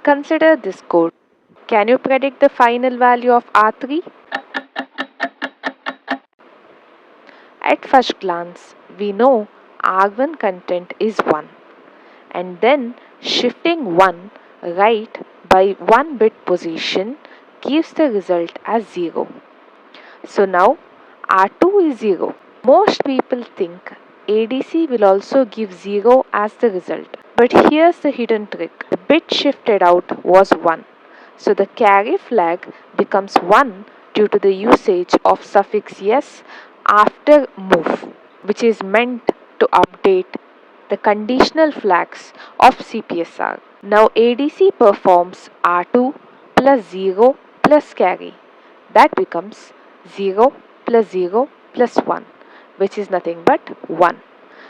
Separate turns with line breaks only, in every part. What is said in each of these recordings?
Consider this code. Can you predict the final value of R3? At first glance, we know R1 content is 1, and then shifting 1 right by 1 bit position gives the result as 0. So now R2 is 0. Most people think ADC will also give 0 as the result. But here's the hidden trick. The bit shifted out was 1. So the carry flag becomes 1 due to the usage of suffix yes after move, which is meant to update the conditional flags of CPSR. Now ADC performs R2 plus 0 plus carry. That becomes 0 plus 0 plus 1, which is nothing but 1.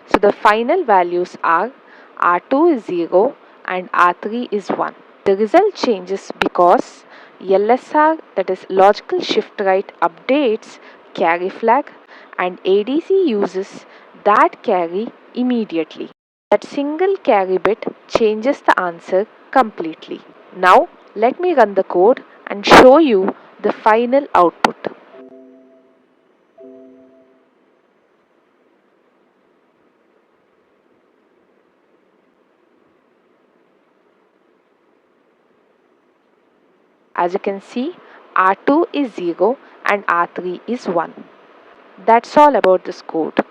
So the final values are R2 is 0 and R3 is 1. The result changes because LSR, that is logical shift right, updates carry flag, and ADC uses that carry immediately. That single carry bit changes the answer completely. Now let me run the code and show you the final output. As you can see, R2 is 0 and R3 is 1. That's all about this code.